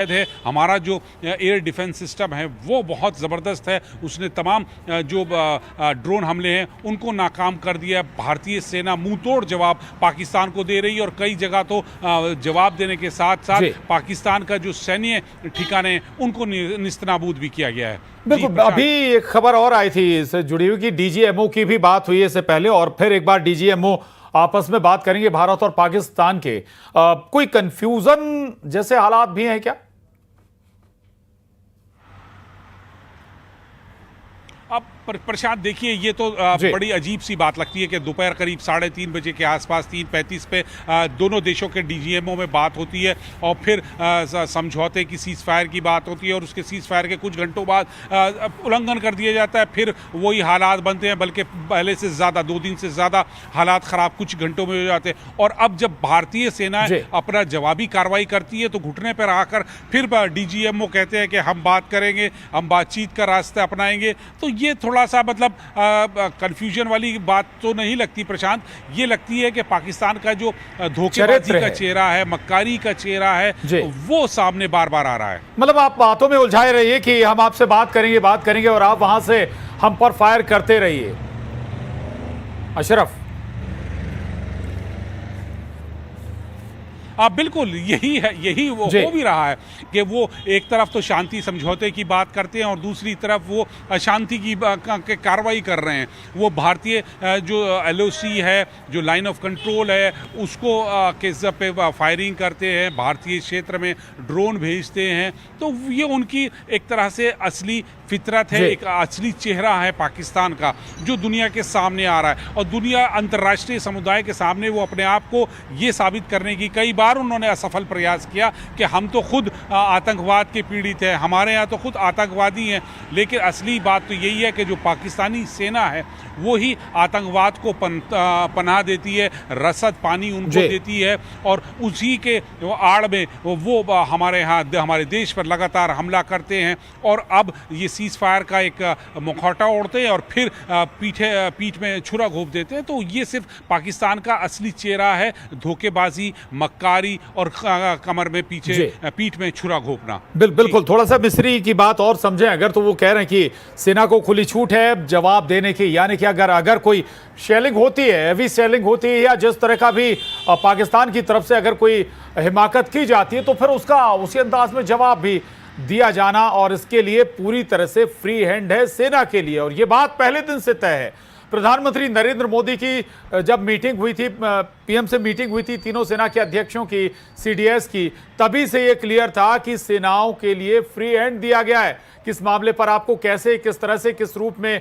है। हमारा जो एयर डिफेंस सिस्टम है वो बहुत ज़बरदस्त है। उसने तमाम जो ड्रोन हमले हैं उनको नाकाम कर दिया। भारतीय सेना मुंह तोड़ जवाब पाकिस्तान को दे रही है और कई जगह तो जवाब देने के साथ साथ पाकिस्तान का जो सैन्य ठिकाने हैं उनको निस्तनाबूद भी किया गया है। बिल्कुल, अभी एक खबर और आई थी इससे जुड़ी हुई कि डीजीएमओ की भी बात हुई है इससे पहले, और फिर एक बार डीजीएमओ आपस में बात करेंगे भारत और पाकिस्तान के। कोई कंफ्यूजन जैसे हालात भी हैं क्या? अब प्रशांत देखिए, ये तो बड़ी अजीब सी बात लगती है कि दोपहर करीब 3:30 बजे के आसपास 3:35 पे दोनों देशों के डीजीएमओ में बात होती है और फिर समझौते की सीज फायर की बात होती है और उसके सीज फायर के कुछ घंटों बाद उल्लंघन कर दिया जाता है। फिर वही हालात बनते हैं, बल्कि पहले से ज़्यादा 2 दिन से ज़्यादा हालात ख़राब कुछ घंटों में हो जाते हैं। और अब जब भारतीय सेना अपना जवाबी कार्रवाई करती है तो घुटने पर आकर फिर डीजीएमओ कहते हैं कि हम बात करेंगे, हम बातचीत का रास्ता अपनाएंगे। तो ये थोड़ा सा मतलब कंफ्यूजन वाली बात तो नहीं लगती प्रशांत, ये लगती है कि पाकिस्तान का जो धोखेबाजी का चेहरा है, मक्कारी का चेहरा है, वो सामने बार बार आ रहा है। मतलब आप बातों में उलझाए रहिए कि हम आपसे बात करेंगे और आप वहां से हम पर फायर करते रहिए। अशरफ, बिल्कुल यही वो हो भी रहा है कि वो एक तरफ तो शांति समझौते की बात करते हैं और दूसरी तरफ वो अशांति की कार्रवाई कर रहे हैं। वो भारतीय जो एलओसी है, जो लाइन ऑफ कंट्रोल है, उसको के पे फायरिंग करते हैं, भारतीय क्षेत्र में ड्रोन भेजते हैं। तो ये उनकी एक तरह से असली फितरत है, एक असली चेहरा है पाकिस्तान का, जो दुनिया के सामने आ रहा है। और दुनिया, अंतर्राष्ट्रीय समुदाय के सामने वो अपने आप को ये साबित करने की कई बार उन्होंने असफल प्रयास किया कि हम तो खुद आतंकवाद के पीड़ित हैं, हमारे यहाँ तो खुद आतंकवादी हैं। लेकिन असली बात तो यही है कि जो पाकिस्तानी सेना है वो ही आतंकवाद को पनाह देती है, रसद पानी उनको देती है और उसी के आड़ में वो हमारे यहाँ हमारे देश पर लगातार हमला करते हैं। और अब ये सीज फायर का एक मुखौटा ओढ़ते हैं और फिर पीठ में छुरा घोंप देते हैं। तो ये सिर्फ पाकिस्तान का असली चेहरा है, धोखेबाजी, मक्कारी और कमर में पीठ में छुरा घोंपना। बिल्कुल, थोड़ा सा मिस्री की बात और समझें अगर, तो वो कह रहे हैं कि सेना को खुली छूट है जवाब देने की, यानी कि अगर कोई शेलिंग होती है, हैवी शेलिंग होती है, या जिस तरह का भी पाकिस्तान की तरफ से अगर कोई हिमाकत की जाती है तो फिर उसका उसी अंदाज में जवाब भी दिया जाना, और इसके लिए पूरी तरह से फ्री हैंड है सेना के लिए। और ये बात पहले दिन से तय है। प्रधानमंत्री नरेंद्र मोदी की जब मीटिंग हुई थी, पीएम से मीटिंग हुई थी तीनों सेना के अध्यक्षों की, सीडीएस की, तभी से ये क्लियर था कि सेनाओं के लिए फ्री हैंड दिया गया है। किस मामले पर आपको कैसे, किस तरह से, किस रूप में